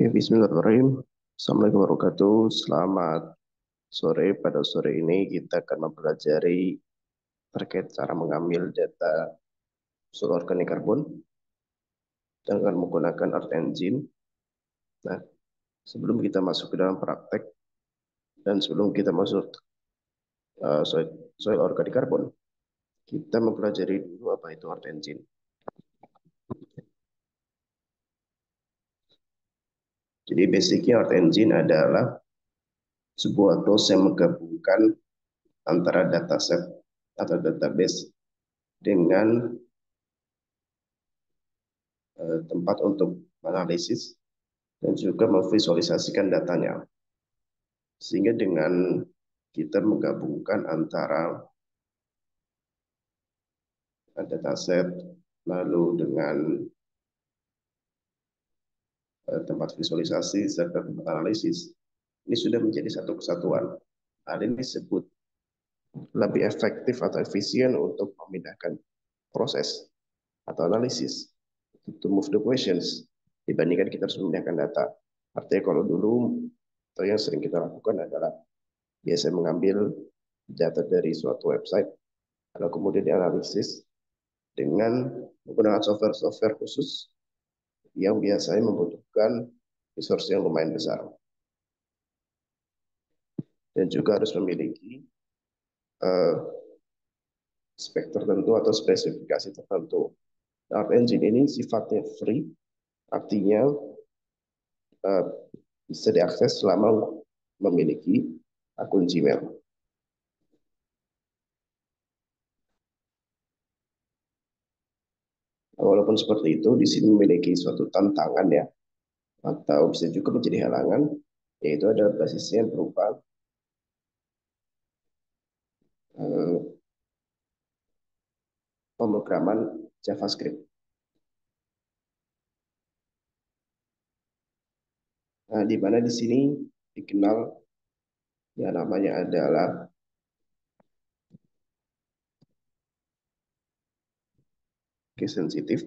Oke, bismillahirrahmanirrahim. Assalamualaikum warahmatullahi wabarakatuh. Selamat sore. Pada sore ini kita akan mempelajari terkait cara mengambil data unsur organik karbon dengan menggunakan Earth Engine. Nah, sebelum kita masuk ke dalam praktek dan sebelum kita masuk soil organik karbon, kita mempelajari dulu apa itu Earth Engine. Jadi basicnya Earth Engine adalah sebuah tools yang menggabungkan antara dataset atau database dengan tempat untuk analisis dan juga memvisualisasikan datanya. Sehingga dengan kita menggabungkan antara dataset lalu dengan tempat visualisasi serta tempat analisis, ini sudah menjadi satu kesatuan. Hal ini disebut lebih efektif atau efisien untuk memindahkan proses atau analisis to move the questions dibandingkan kita harus memindahkan data. Artinya kalau dulu atau yang sering kita lakukan adalah biasanya mengambil data dari suatu website lalu kemudian dianalisis dengan menggunakan software-software khusus yang biasanya membutuhkan resource yang lumayan besar dan juga harus memiliki uh, spek tertentu atau spesifikasi tertentu. Art Engine ini sifatnya free, artinya uh, bisa diakses selama memiliki akun Gmail. Walaupun seperti itu, di sini memiliki suatu tantangan ya, atau bisa juga menjadi halangan, yaitu ada basisnya berupa uh, pemrograman JavaScript. Nah, di mana di sini dikenal yang namanya adalah case sensitif.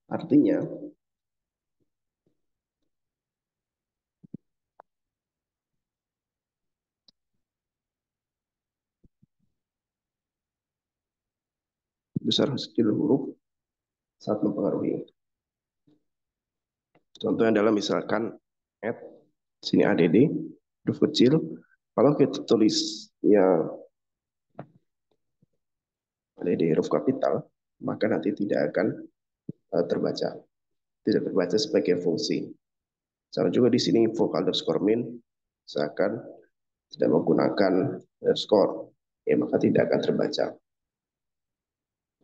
Artinya, besar kecil huruf sangat mempengaruhi. Contohnya adalah misalkan add, sini add, huruf kecil. Kalau kita tulis ya add huruf kapital, maka nanti tidak akan terbaca. Tidak terbaca sebagai fungsi. Sama juga di sini vocal underscore min, seakan tidak menggunakan underscore, ya maka tidak akan terbaca.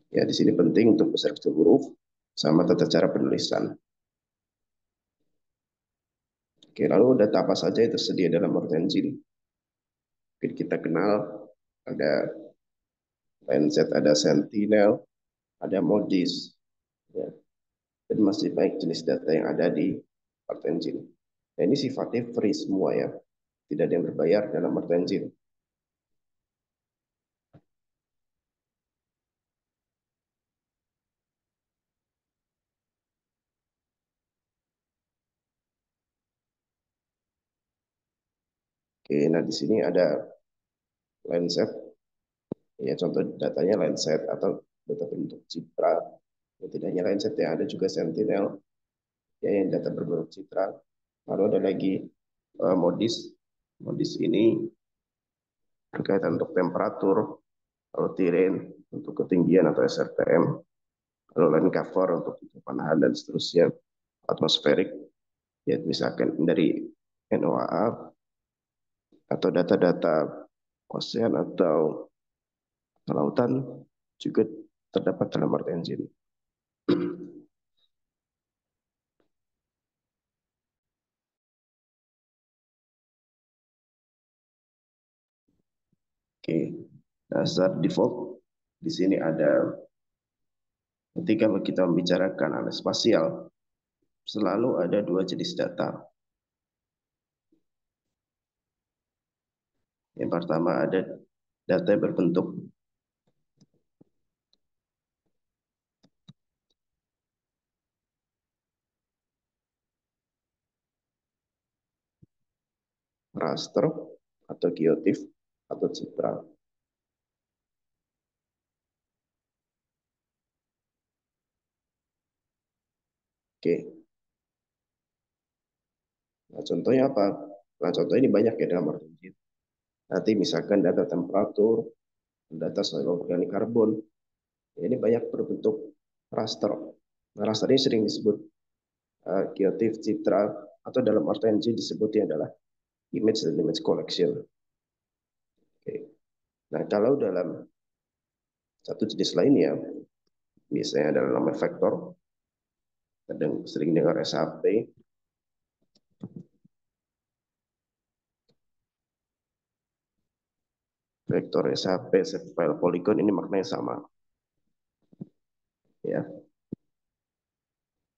Ya di sini penting untuk besar kecil huruf sama tata cara penulisan. Oke, lalu data apa saja yang tersedia dalam Earth Engine? Mungkin kita kenal ada Landsat, ada Sentinel, ada Modis, ya. Dan masih banyak jenis data yang ada di Earth Engine. Nah, ini sifatnya free semua ya, tidak ada yang berbayar dalam Earth Engine. Oke, nah di sini ada Landsat, ya contoh datanya Landsat atau data bentuk citra. Ya, tidak hanya Landsat ya, ada juga Sentinel, ya yang data berbentuk citra. Lalu ada lagi Modis. Modis ini berkaitan untuk temperatur, lalu terrain untuk ketinggian atau SRTM, lalu land cover untuk panahan dan seterusnya, atmosferik, ya misalkan dari NOAA atau data-data ocean atau kelautan juga terdapat dalam Earth Engine. Oke, dasar default di sini ada ketika kita membicarakan alat spasial selalu ada dua jenis data. Yang pertama ada data yang berbentuk raster atau geotiff atau citra. Oke, nah contohnya apa? Nah contoh ini banyak ya dalam arti nanti misalkan data temperatur, data soil organik karbon, ini banyak berbentuk raster. Nah, raster ini sering disebut geotiff, citra, atau dalam artian disebutnya adalah image dan image collection. Oke. Nah, kalau dalam satu jenis lainnya, biasanya adalah nama vektor, kadang sering dengar SAP, vektor SAP, set file polygon, ini maknanya sama. Ya,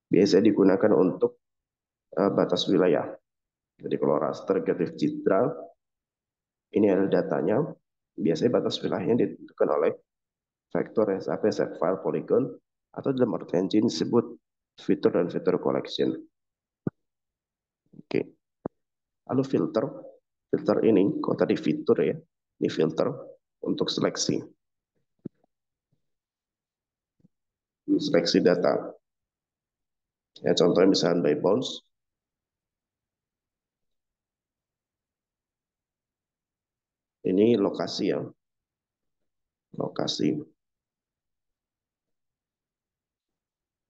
biasa digunakan untuk batas wilayah. Jadi kalau raster, geotiff, citra, ini adalah datanya. Biasanya batas wilayahnya ditentukan oleh vektor SAP, set file polygon, atau dalam artian disebut fitur dan fitur collection. Oke. Lalu filter, filter ini, kalau tadi fitur ya, ini filter untuk seleksi. Seleksi data. Ya, contohnya misalnya by bounds. Ini lokasi ya, lokasi.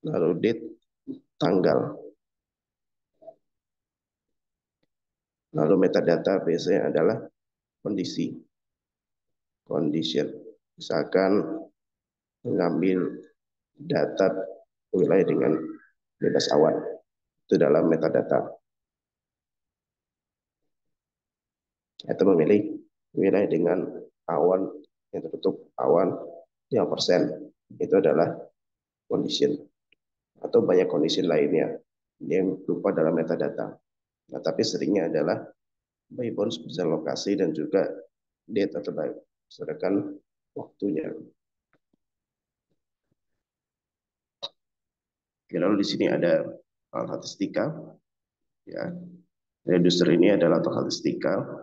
Lalu date, tanggal. Lalu metadata biasanya adalah kondisi, condition. Misalkan mengambil data wilayah dengan bebas awan. Itu dalam metadata. Atau memilih wilayah dengan awan yang tertutup awan 5%. Itu adalah condition. Atau banyak condition lainnya yang berupa dalam metadata. Nah, tapi seringnya adalah by bounds bisa lokasi dan juga date atau berdasarkan waktunya. Oke, lalu di sini ada statistika. Ya, reducer ini adalah statistika.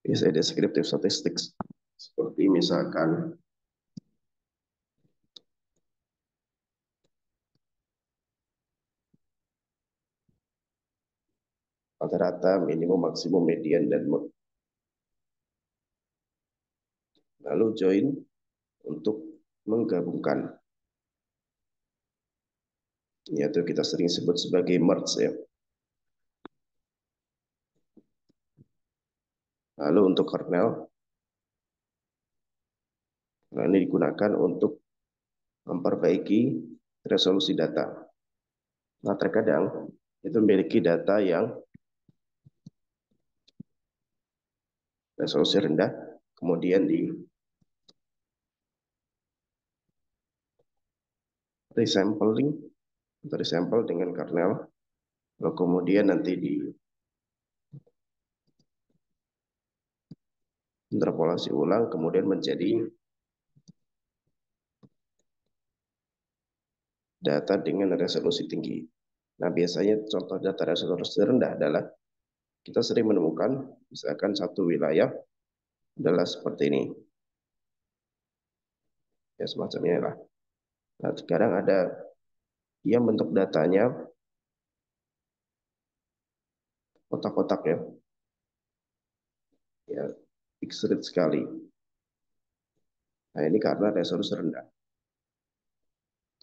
Bisa descriptive statistics seperti misalkan rata-rata, minimum, maksimum, median, dan mode. Lalu join untuk menggabungkan, yaitu kita sering sebut sebagai merge ya. Lalu untuk kernel, nah ini digunakan untuk memperbaiki resolusi data. Nah terkadang itu memiliki data yang resolusi rendah, kemudian di resampling atau resample dengan kernel, lalu kemudian nanti di interpolasi ulang, kemudian menjadi data dengan resolusi tinggi. Nah, biasanya contoh data resolusi rendah adalah kita sering menemukan misalkan satu wilayah adalah seperti ini. Ya, semacamnya lah. Nah, sekarang ada yang bentuk datanya kotak-kotak ya. Ya, fixed sekali. Nah, ini karena resolusi rendah.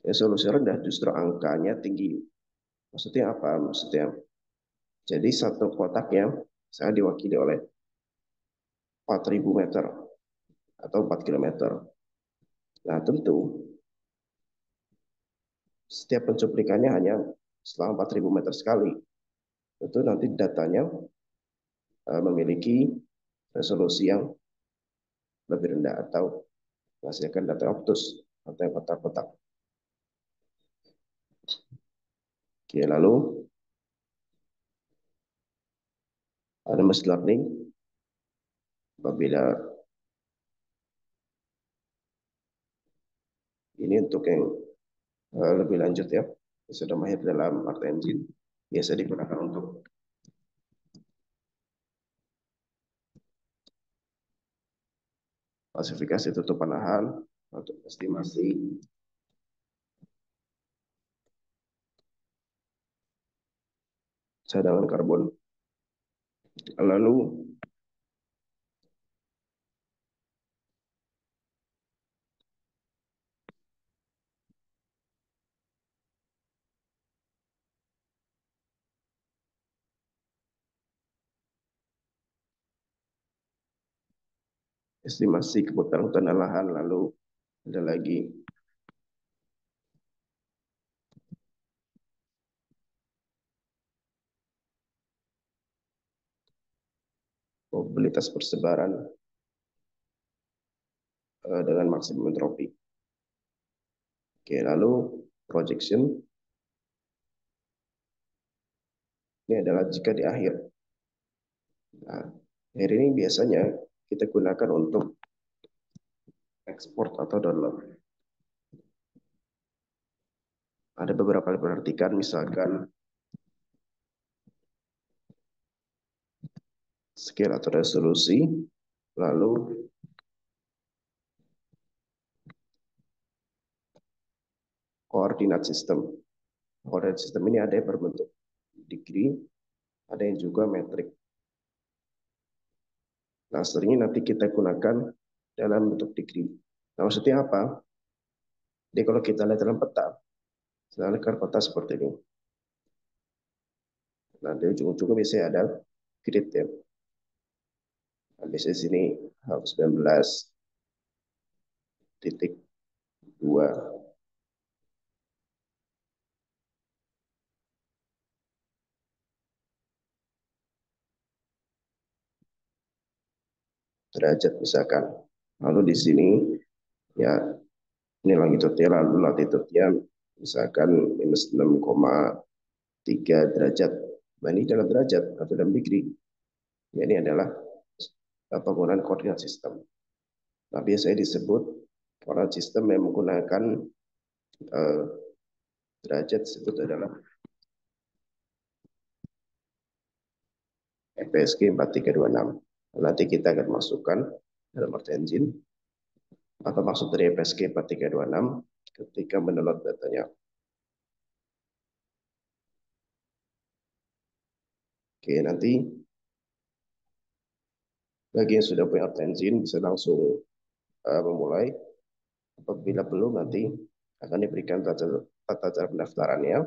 Resolusi rendah justru angkanya tinggi. Maksudnya apa? Maksudnya, jadi satu kotaknya saya diwakili oleh 4.000 meter atau 4 kilometer. Nah, tentu setiap pencuplikannya hanya selama 4.000 meter sekali. Tentu nanti datanya memiliki resolusi yang lebih rendah atau menghasilkan data optus atau yang kotak-kotak. Oke, lalu ada machine learning. Apabila ini untuk yang lebih lanjut ya, sudah mahir dalam art engine, biasa digunakan untuk klasifikasi tutupan lahan, untuk estimasi cadangan karbon. Lalu estimasi kebutuhan hutan dan lahan, lalu ada lagi probabilitas persebaran dengan maksimum entropi. Oke, lalu projection ini adalah jika di akhir. Nah, akhir ini biasanya kita gunakan untuk ekspor atau download. Ada beberapa penartikan, misalkan scale atau resolusi, lalu koordinat sistem. Koordinat sistem ini ada yang berbentuk degree, ada yang juga metrik. Nah, seringnya nanti kita gunakan dalam bentuk degree. Nah, maksudnya apa? Jadi kalau kita lihat dalam peta, misalkan peta seperti ini. Nah, di ujung-ujungnya biasanya ada grid ya. Nah, biasanya sini 19.2 derajat misalkan. Lalu di sini ya ini longitudenya, lalu latitudenya misalkan minus 6,3 derajat. Nah, ini dalam derajat atau dalam degree. Ya, ini adalah penggunaan koordinat sistem. Nah, biasanya disebut koordinat sistem yang menggunakan eh, derajat disebut adalah FPSG 4326. Nanti kita akan masukkan dalam Art Engine apa maksud dari FPSG 4326 ketika mendownload datanya. Oke, nanti bagi yang sudah punya Art Engine bisa langsung memulai. Apabila belum, nanti akan diberikan tata cara pendaftarannya.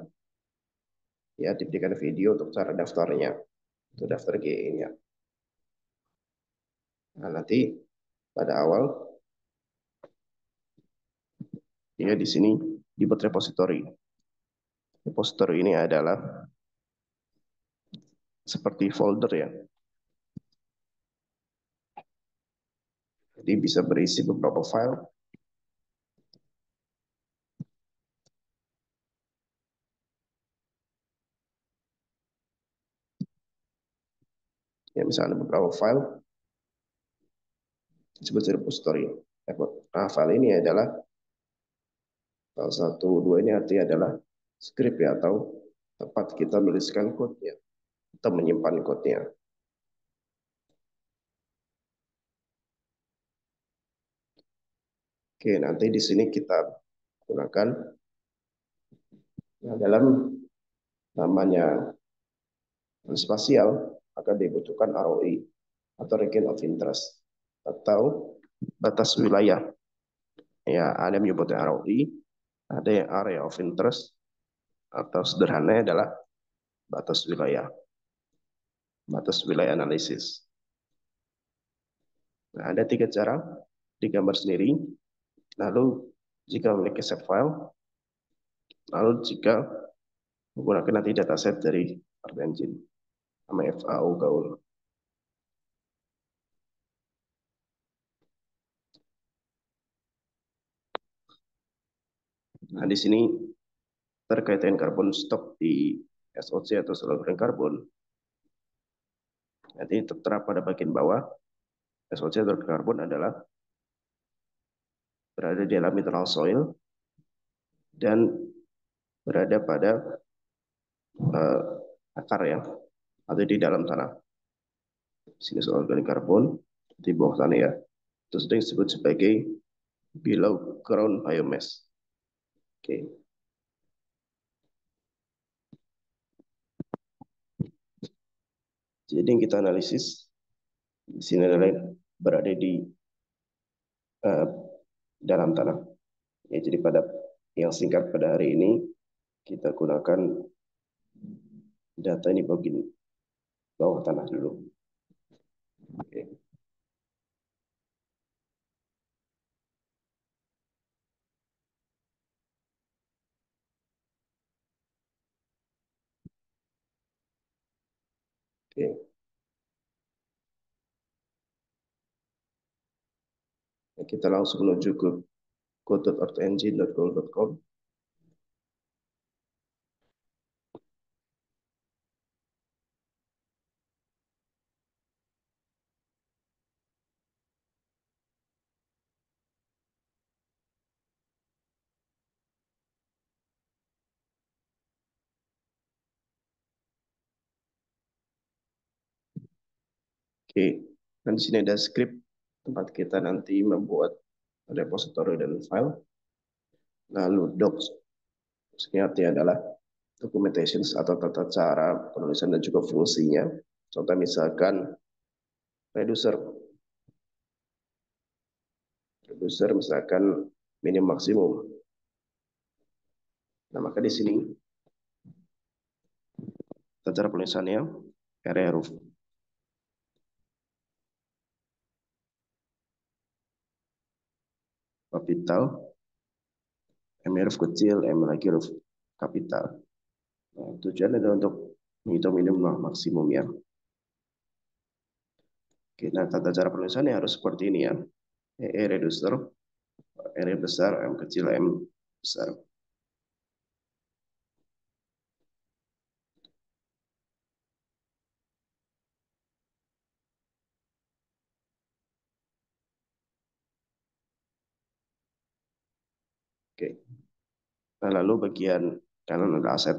Ya, diberikan video untuk cara daftarnya, untuk daftar GE-nya. Nah, nanti pada awal ya di sini dibuat repository. Repository ini adalah seperti folder ya. Jadi bisa berisi beberapa file. Ya, misalnya beberapa file disebut repository. Nah, file ini adalah salah satu dua ini artinya adalah script ya, atau tempat kita menuliskan code-nya atau menyimpan code-nya. Oke, nanti di sini kita gunakan dalam namanya spasial akan dibutuhkan ROI atau region of interest atau batas wilayah. Ya, ada yang menyebutnya ROI, ada yang area of interest, atau sederhananya adalah batas wilayah. Batas wilayah analisis. Nah, ada tiga cara digambar sendiri. Lalu jika memiliki save file, lalu jika menggunakan nanti dataset dari Art Engine sama FAO gaul. Nah, di sini terkait dengan karbon stok di SOC atau saluran karbon, nanti tertera pada bagian bawah. SOC saluran karbon adalah berada di dalam mineral soil dan berada pada uh, akar ya, atau di dalam tanah. Sini soal organik karbon di bawah tanah ya. Itu sering disebut sebagai below ground biomass. Oke. Jadi yang kita analisis di sini adalah berada di uh, dalam tanah. Ya, jadi pada yang singkat pada hari ini kita gunakan data ini bagian bawah tanah dulu. Oke. Oke. Kita langsung menuju ke code.earthengine.google.com. Oke, dan di sini ada script tempat kita nanti membuat repository dan file. Lalu docs, ini artinya adalah documentation atau tata cara penulisan dan juga fungsinya. Contoh misalkan reducer, reducer misalkan minim maksimum. Nah, maka di sini tata cara penulisannya area huruf kapital, M huruf kecil, M lagi huruf kapital. Nah, tujuannya adalah untuk menghitung minimum maksimum ya. Oke, nah tata cara penulisannya harus seperti ini ya. Reducer, R besar, M kecil, M besar. Oke. Nah, lalu bagian kanan ada aset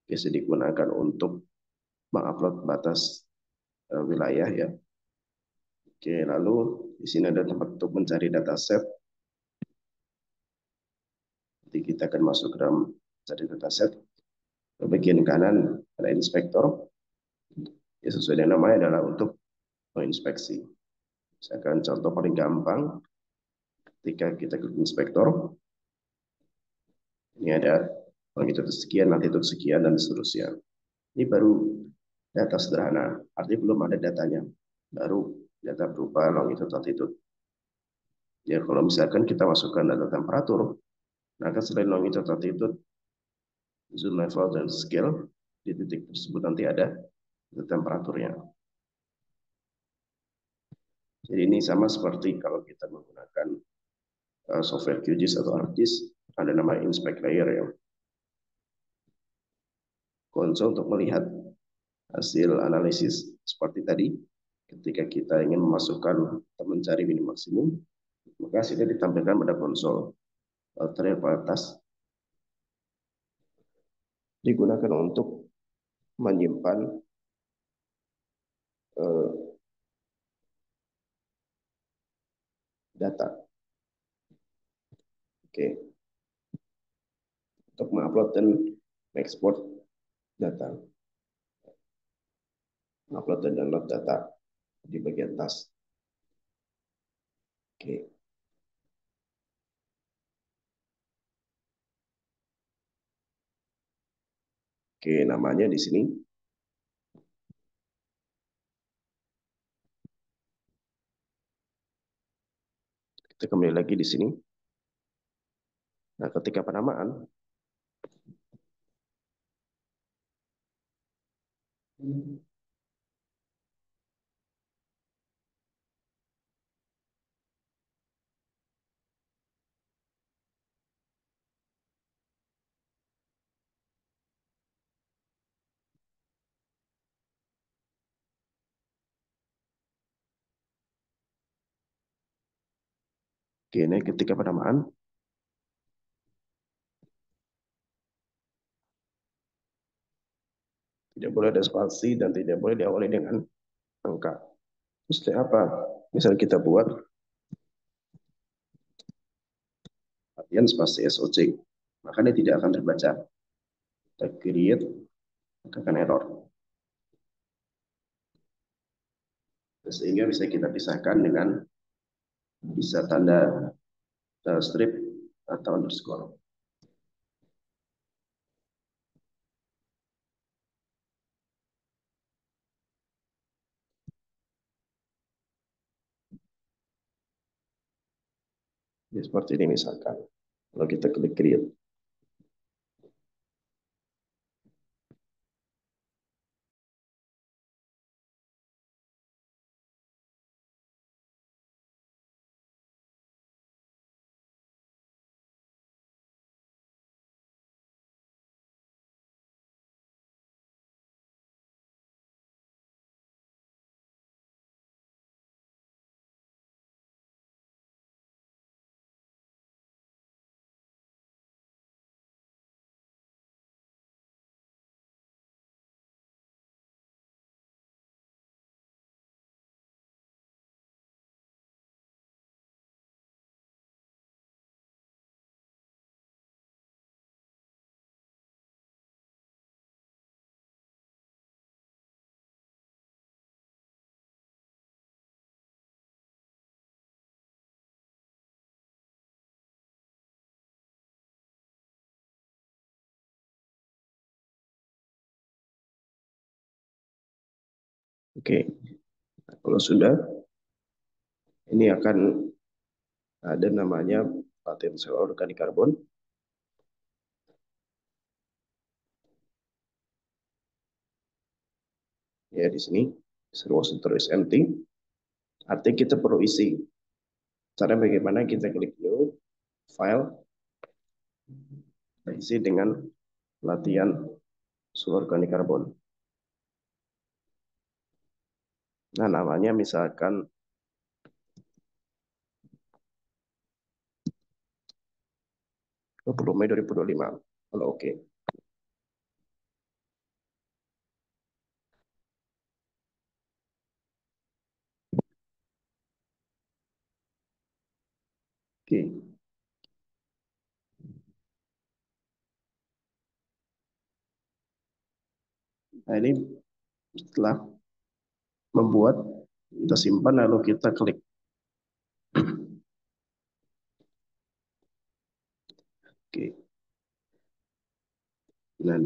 biasa digunakan untuk mengupload batas wilayah ya. Oke, lalu di sini ada tempat untuk mencari dataset. Nanti kita akan masuk ke dalam cari dataset. Di bagian kanan ada inspektor. Ya, sesuai dengan namanya adalah untuk menginspeksi. Misalkan contoh paling gampang, ketika kita klik inspektor, ini ada longitude sekian, latitude sekian, dan seterusnya. Ini baru data sederhana, artinya belum ada datanya. Baru data berupa longitude, latitude. Ya, kalau misalkan kita masukkan data temperatur, maka selain longitude, latitude, zoom level, dan scale, di titik tersebut nanti ada data temperaturnya. Jadi ini sama seperti kalau kita menggunakan software QGIS atau ArcGIS, ada nama inspect layer ya. Konsol untuk melihat hasil analisis seperti tadi. Ketika kita ingin memasukkan atau mencari minim maksimum, maka hasilnya ditampilkan pada konsol. Terlihat pada atas digunakan untuk menyimpan eh, data. Oke, untuk mengupload dan mengekspor data, mengupload dan download data di bagian tas. Oke, oke, namanya di sini. Kita kembali lagi di sini. Nah, ketika penamaan, oke, ini ketika penamaan, Tidak boleh ada spasi dan tidak boleh diawali dengan angka. Terus apa? Misal kita buat latihan spasi SOC, maka dia tidak akan terbaca. Kita create, maka akan error. Sehingga bisa kita pisahkan dengan bisa tanda strip atau underscore. Jadi seperti ini misalkan. Kalau kita klik create. Oke, nah, kalau sudah, ini akan ada namanya latihan sel organik karbon. Ya, di sini seluas terus empty. Artinya kita perlu isi. Cara bagaimana kita klik new file, kita isi dengan latihan sel organik karbon. Nah, namanya misalkan 20 Mei 2025. Kalau oke. Oke. Nah, ini setelah membuat, kita simpan lalu kita klik. Oke. Nah,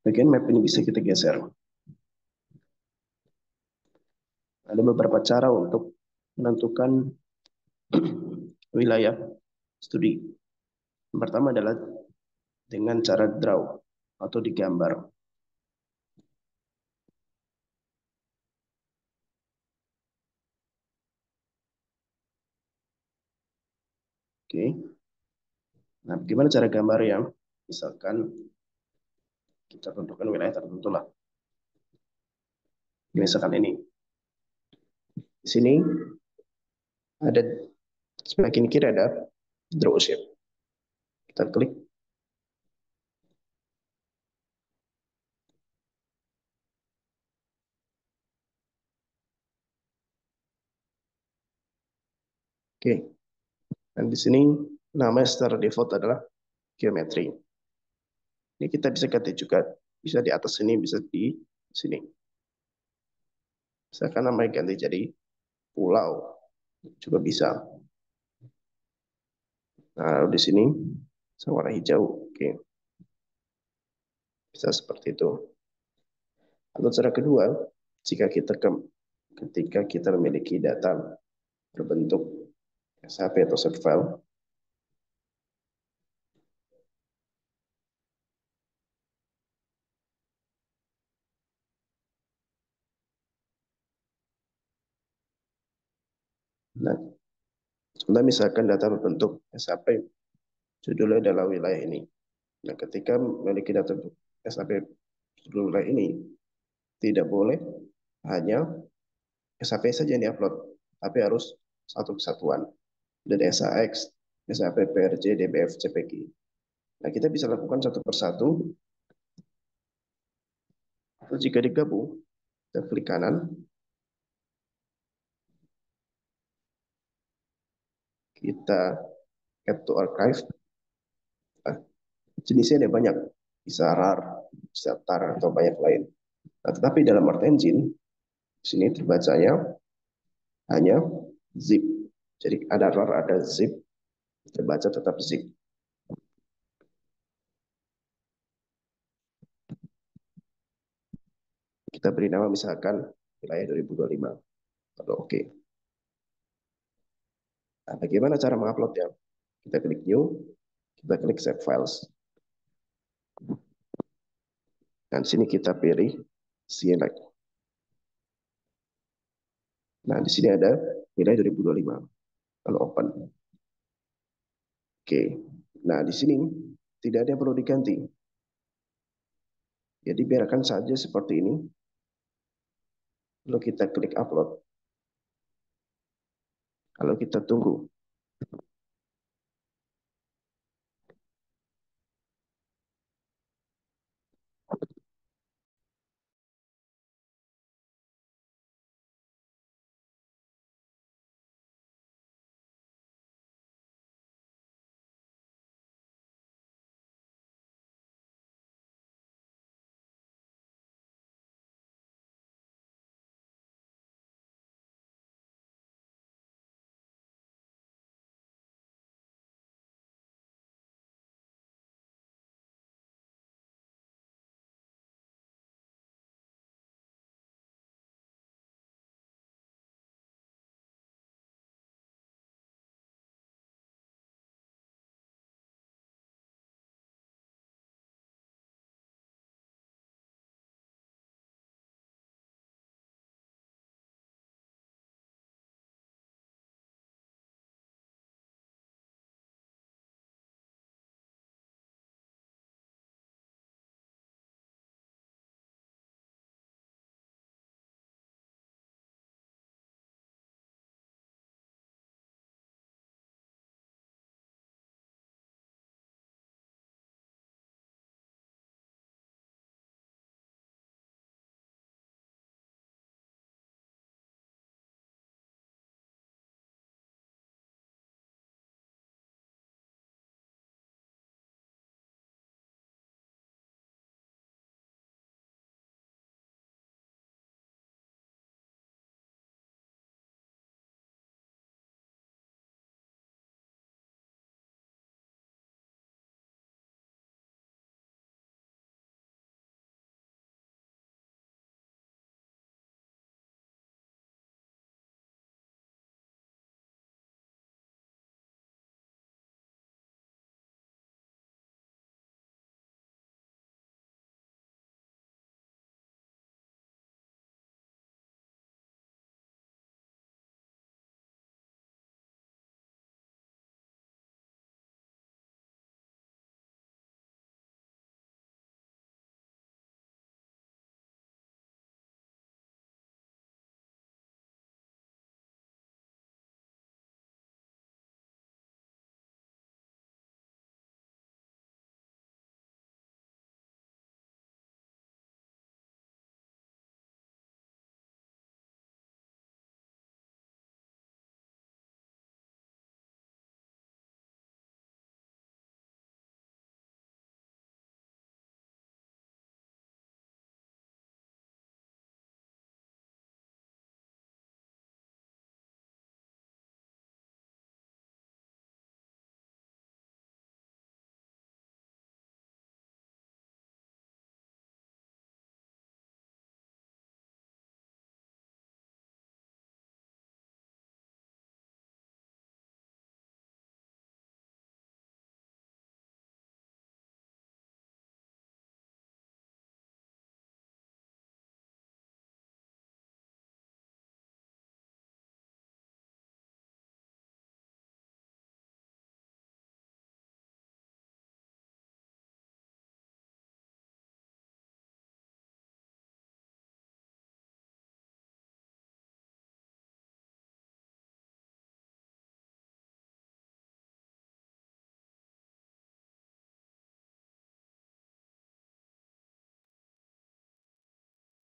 bagian map ini bisa kita geser. Ada beberapa cara untuk menentukan wilayah studi. Yang pertama adalah dengan cara draw atau digambar. Oke. Nah, bagaimana cara gambar yang misalkan kita tentukan wilayah tertentu lah. Misalkan ini. Di sini ada sebelah kiri ada draw shape. Kita klik. Oke. Dan di sini namanya secara default adalah geometri. Ini kita bisa ganti juga. Bisa di atas sini, bisa di sini. Misalkan namanya ganti jadi pulau. Juga bisa. Nah, di sini warna hijau. Oke. Bisa seperti itu. Atau cara kedua, jika ketika kita memiliki data berbentuk SHP atau set file, nah, contoh misalkan data berbentuk SHP, judulnya adalah wilayah ini. Nah, ketika memiliki data SHP judul wilayah ini, tidak boleh hanya SHP saja yang diupload, tapi harus satu kesatuan. Dari SHX, SHP, PRJ, DBF, CPG. Nah, kita bisa lakukan satu persatu Terus jika digabung, kita klik kanan, kita add to archive. Nah, jenisnya ada banyak, bisa rar, bisa tar, atau banyak lain. Nah, tetapi dalam Art Engine, di sini terbacanya hanya zip. Jadi ada rar, ada zip, terbaca tetap zip. Kita beri nama misalkan wilayah 2025. Kalau oke. Nah, bagaimana cara menguploadnya? Kita klik new, kita klik save files. Dan sini kita pilih select. Nah, di sini ada wilayah 2025. Kalau open. Oke. Nah, di sini tidak ada yang perlu diganti. Jadi biarkan saja seperti ini. Lalu kita klik upload. Kalau kita tunggu.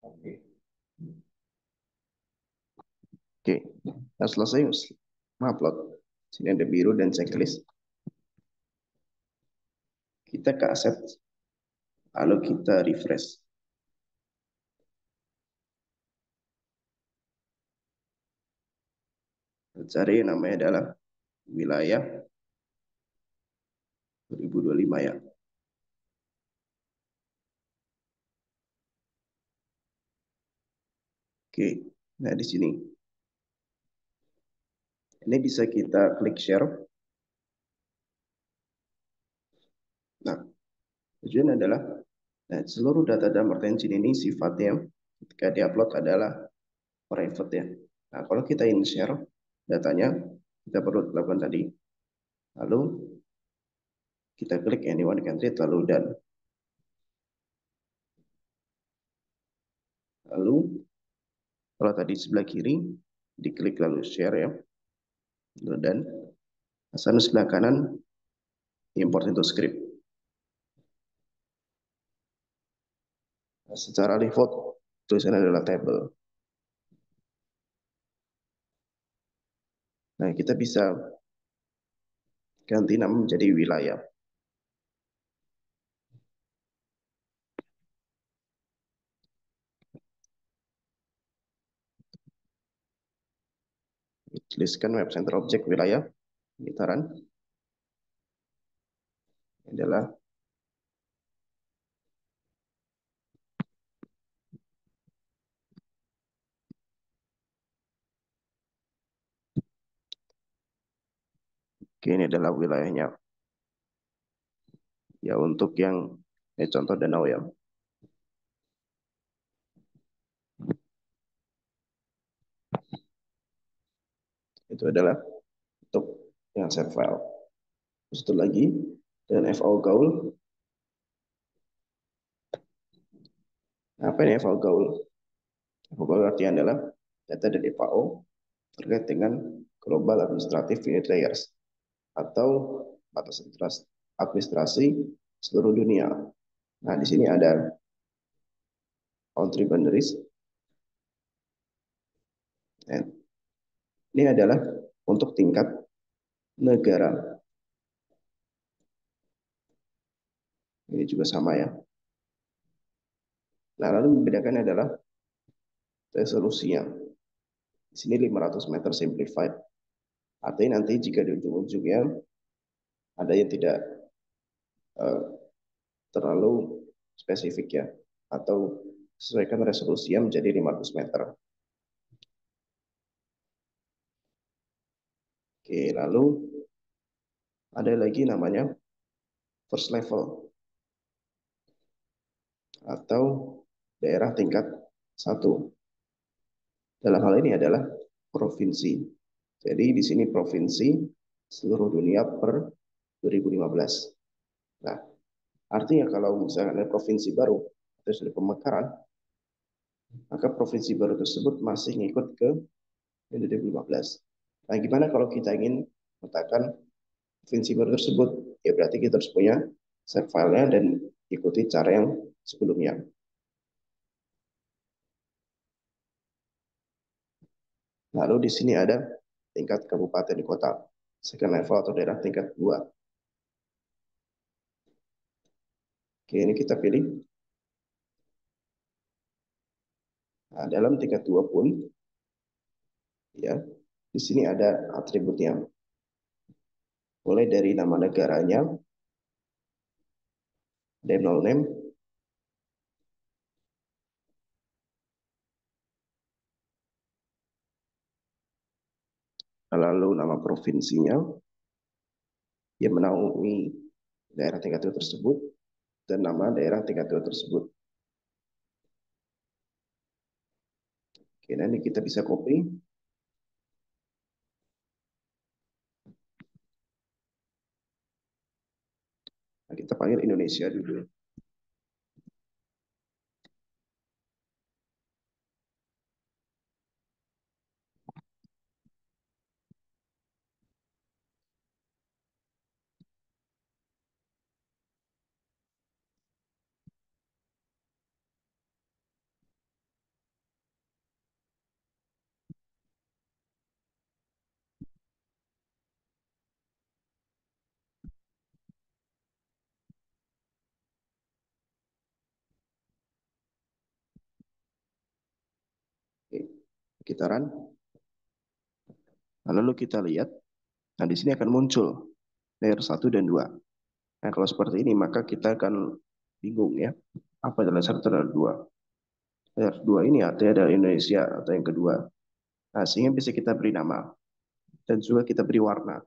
Oke. Oke, nah selesai upload. Sini ada biru dan checklist. Kita ke aset, lalu kita refresh. Cari namanya adalah wilayah 2025 ya. Oke, nah di sini. Ini bisa kita klik share. Nah, tujuan adalah nah, seluruh data dalam retention ini sifatnya ketika diupload adalah private ya. Nah, kalau kita ingin share datanya, kita perlu lakukan tadi. Lalu kita klik anyone can read, lalu dan. Lalu kalau tadi sebelah kiri, diklik lalu share ya. Lalu dan. Asal sebelah kanan, import into script. Nah, secara default, tulisannya adalah table. Nah, kita bisa ganti nama menjadi wilayah. Tuliskan web center object wilayah gitaran adalah ini adalah wilayahnya ya untuk yang contoh danau ya. Itu adalah untuk yang set file. Terus itu lagi dan FAO gaul. Apa ini FAO gaul? FAO gaul artinya adalah data dari FAO terkait dengan Global Administrative Unit Layers atau batas administrasi seluruh dunia. Nah, di sini ada country boundaries. Dan ini adalah untuk tingkat negara. Ini juga sama ya. Nah, lalu membedakan adalah resolusinya. Di sini 500 meter simplified. Artinya nanti jika di ujung-ujungnya ada yang tidak uh, terlalu spesifik ya, atau sesuaikan resolusinya menjadi 500 meter. Oke, lalu ada lagi namanya first level atau daerah tingkat 1. Dalam hal ini adalah provinsi. Jadi di sini provinsi seluruh dunia per 2015. Nah, artinya kalau misalnya ada provinsi baru atau sudah pemekaran, maka provinsi baru tersebut masih ngikut ke 2015. Nah, gimana kalau kita ingin meletakkan provinsi baru tersebut? Ya berarti kita harus punya save filenya dan ikuti cara yang sebelumnya. Lalu di sini ada tingkat kabupaten kota, second level atau daerah tingkat 2. Oke, ini kita pilih. Nah, dalam tingkat 2 pun, ya, di sini ada atributnya. Mulai dari nama negaranya, Denol name, lalu nama provinsinya, yang menaungi daerah tingkat 2 tersebut, dan nama daerah tingkat 2 tersebut. Oke, nanti kita bisa copy. Nah, kita panggil Indonesia dulu. sekitaran. Nah, lalu kita lihat, nah di sini akan muncul layer satu dan 2. Nah, kalau seperti ini maka kita akan bingung ya. Apa adalah satu dan dua? Layer 2 ini artinya adalah Indonesia atau yang kedua. Nah, sehingga bisa kita beri nama dan juga kita beri warna.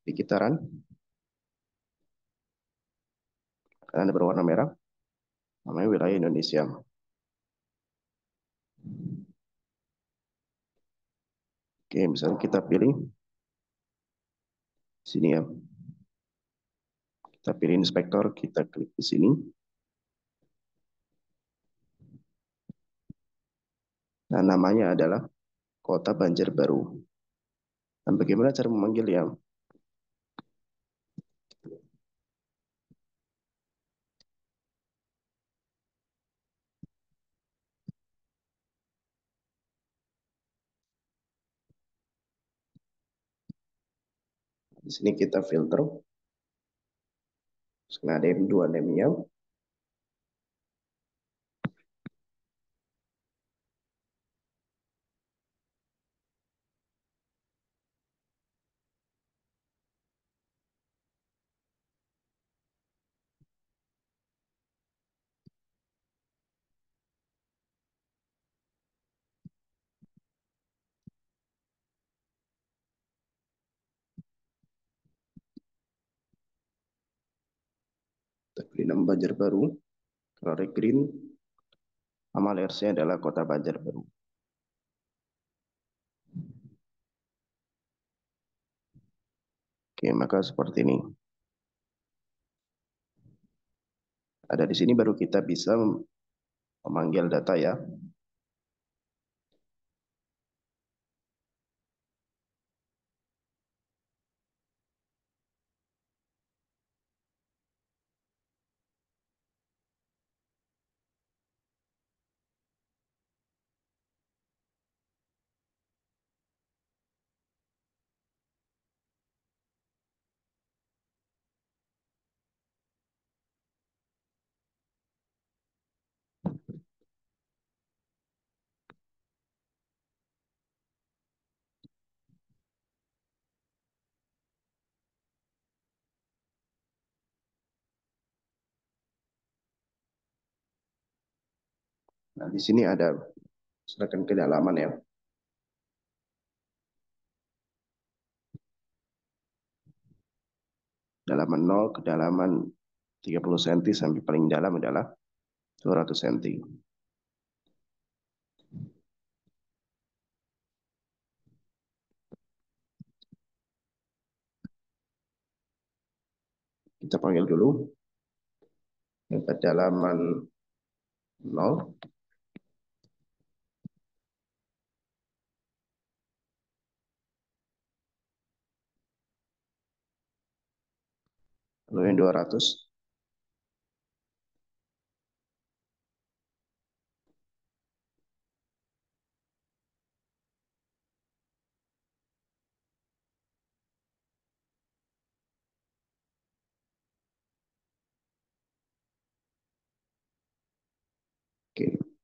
Di sekitaran karena berwarna merah, namanya wilayah Indonesia. Oke, misalnya kita pilih sini ya. Kita pilih inspektor, kita klik di sini. Nah, namanya adalah Kota Banjarbaru. Dan bagaimana cara memanggilnya? Di sini kita filter. Nah, ada yang dua name-nya. Kita pilih nama Banjarbaru. Kalau ada green, nama layers-nya adalah Kota Banjarbaru. Oke, maka seperti ini. Ada di sini baru kita bisa memanggil data ya. Nah, di sini ada silakan kedalaman ya. Dalaman 0, kedalaman 30 cm sampai paling dalam adalah 200 cm. Kita panggil dulu yang kedalaman 0, lalu yang 200. Oke.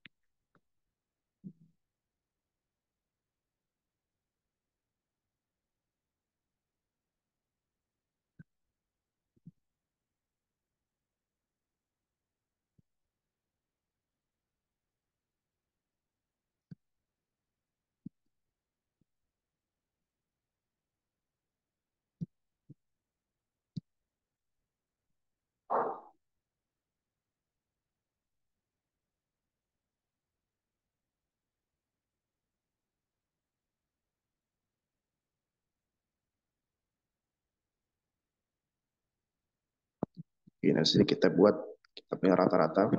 Oke, nah sini kita buat kita punya rata-rata.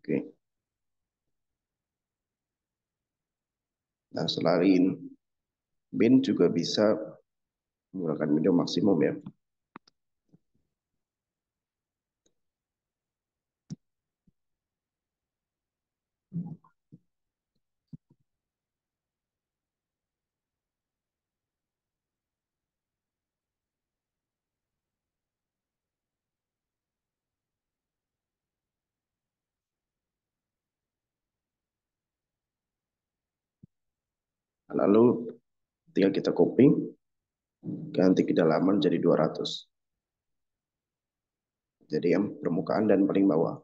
Oke. Nah, selain min juga bisa menggunakan minimum maksimum ya. Lalu tinggal kita copy, ganti kedalaman jadi 200. Jadi yang permukaan dan paling bawah.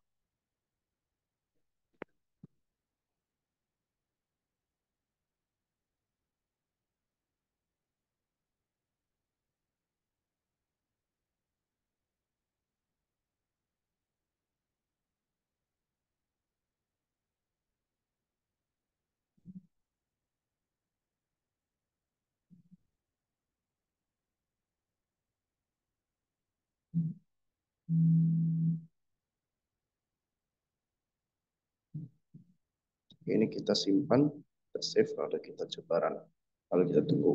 Ini kita simpan, kita save, lalu kita coba run. Lalu kita tunggu.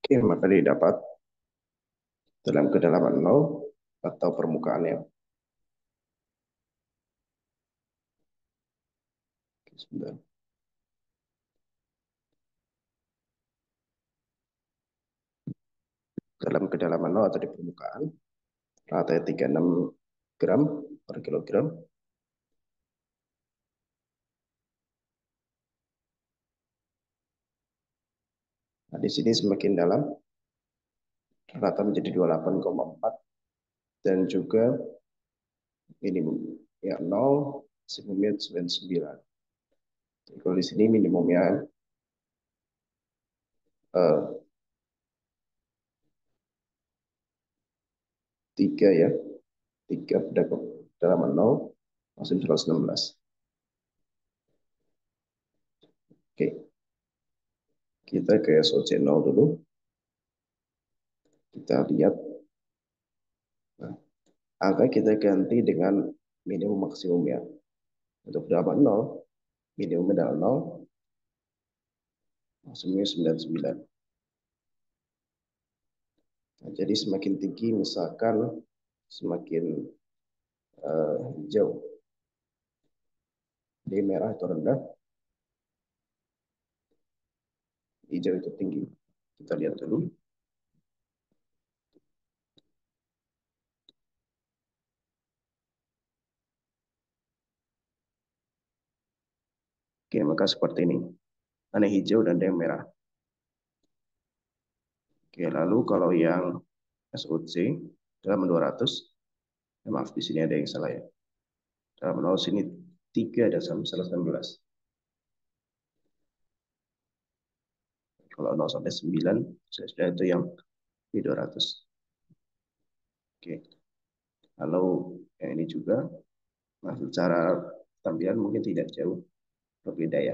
Oke, maka didapat dalam kedalaman 0 atau permukaannya. Sebentar. Dalam kedalaman 0 atau di permukaan, ratanya 36 gram per kilogram. Nah, di sini semakin dalam, rata menjadi 28,4 dan juga minimum ya 0, maksimumnya 99. Jadi kalau di sini minimumnya 3 ya, 3 pada kedalaman 0, maksimum 116. Oke, kita ke SOC 0 dulu. Kita lihat. Nah, angka kita ganti dengan minimum maksimum ya. Untuk kedalaman 0, minimum adalah 0, maksimumnya 99. Nah, jadi semakin tinggi misalkan semakin hijau. Jadi merah itu rendah, hijau itu tinggi. Kita lihat dulu. Oke, maka seperti ini. Ada hijau dan ada yang merah. Oke, lalu kalau yang SOC dalam 200, maaf di sini ada yang salah ya. Dalam 0 sini 3 ada sampai 116. Kalau 0 sampai 9, sudah itu yang di 200. Oke. Lalu yang ini juga, nah, secara tampilan mungkin tidak jauh berbeda ya.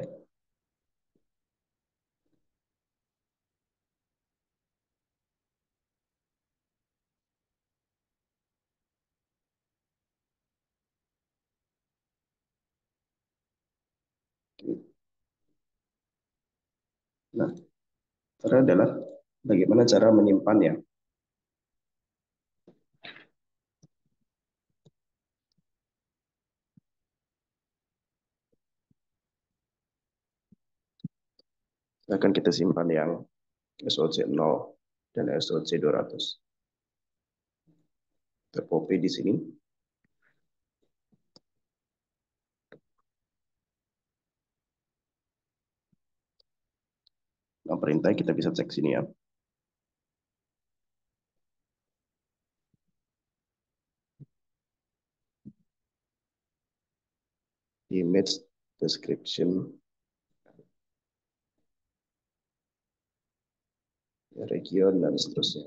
Nah, itu adalah bagaimana cara menyimpannya. Akan kita simpan yang SOC 0 dan SOC 200. Kita copy di sini. perintah kita bisa cek sini ya. Image description, region, dan seterusnya.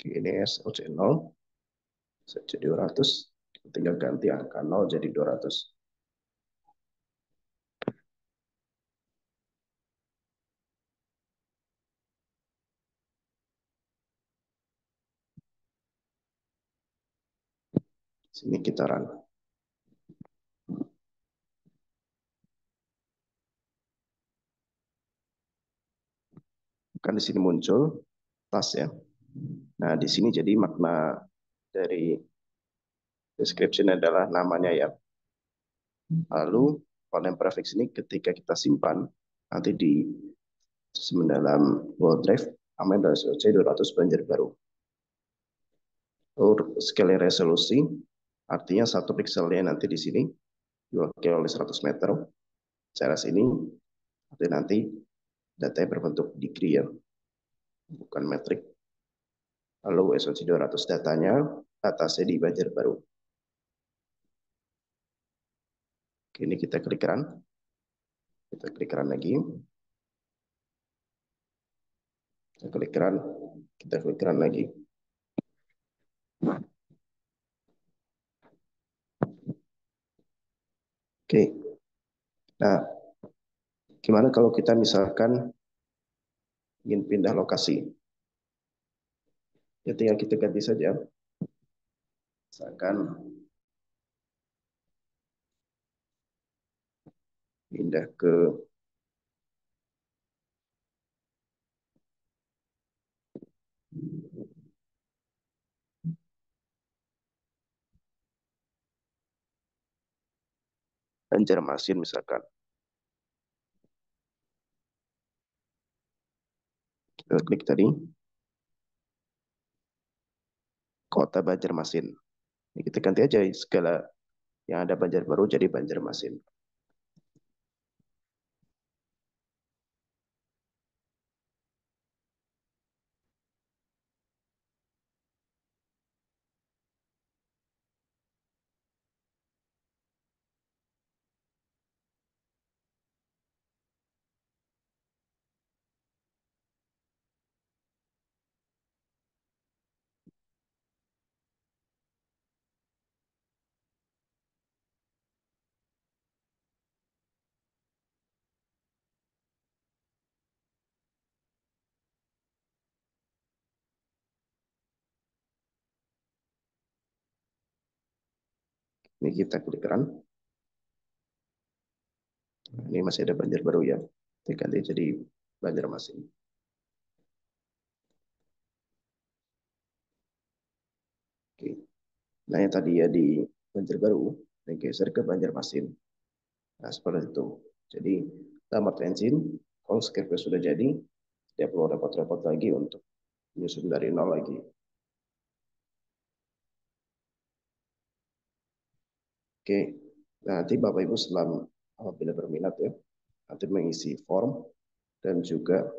Oke, ini SOC0 jadi 200, tinggal ganti angka 0 jadi 200. Sini kita run. Kan di sini muncul tas ya. Nah, di sini jadi makna dari description adalah namanya ya. Lalu konten prefix ini ketika kita simpan nanti di dalam Google Drive aman dari SOC 200 Banjarbaru. Skala resolusi artinya satu pixelnya nanti di sini diwakili oleh 100 meter. Cara sini nanti datanya berbentuk degree ya, bukan metrik. Lalu SOC 200 datanya atasnya di Banjarbaru. Ini kita klik run. Kita klik run lagi. Kita klik run. Kita klik run lagi. Oke. Nah, gimana kalau kita misalkan ingin pindah lokasi? Ya tinggal kita ganti saja. Misalkan pindah ke Banjarmasin misalkan. Kita klik tadi. Kota Banjarmasin. Ini kita ganti aja segala yang ada Banjarbaru jadi Banjarmasin. Ini kita klik run. Ini masih ada Banjarbaru ya. Kita ganti jadi Banjarmasin. Oke. Nah, yang tadi ya di Banjarbaru, ini geser ke Banjarmasin. Nah, seperti itu. Jadi, tamat engine, kalau script sudah jadi, tidak perlu repot-repot lagi untuk menyusun dari nol lagi. Oke, nah, nanti Bapak Ibu apabila berminat ya, nanti mengisi form dan juga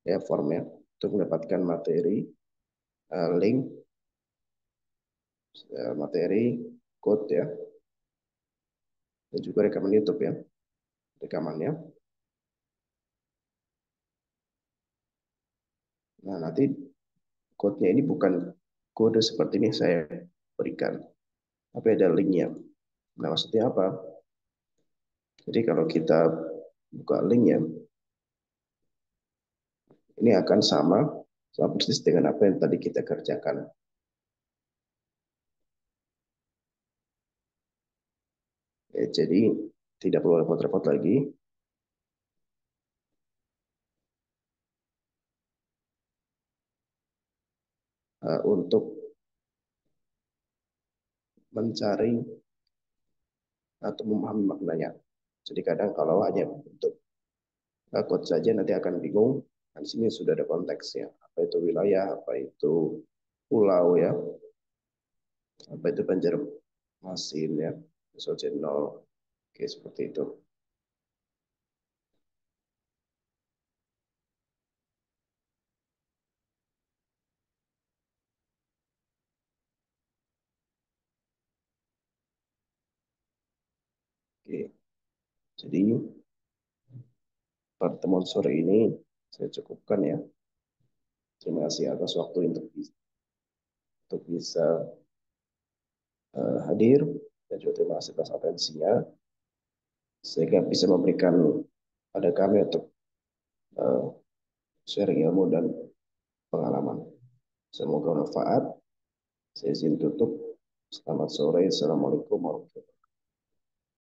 ya formnya untuk mendapatkan materi, link, materi, code ya, dan juga rekaman YouTube ya, rekamannya. Nah, nanti code-nya ini bukan kode seperti ini saya berikan, tapi ada linknya. Nah, maksudnya apa? Jadi kalau kita buka linknya, ini akan sama persis dengan apa yang tadi kita kerjakan. Ya, jadi tidak perlu repot-repot lagi untuk mencari atau memahami maknanya. Jadi kadang kalau hanya bentuk quote saja nanti akan bingung. Di sini sudah ada konteksnya. Apa itu wilayah, apa itu pulau ya, apa itu Banjarmasin ya, Sojenol, oke seperti itu. Oke, jadi pertemuan sore ini saya cukupkan ya. Terima kasih atas waktu untuk bisa hadir dan juga terima kasih atas atensinya sehingga bisa memberikan pada kami untuk uh, sharing ilmu dan pengalaman. Semoga bermanfaat. Saya izin tutup. Selamat sore. Assalamualaikum warahmatullahi wabarakatuh.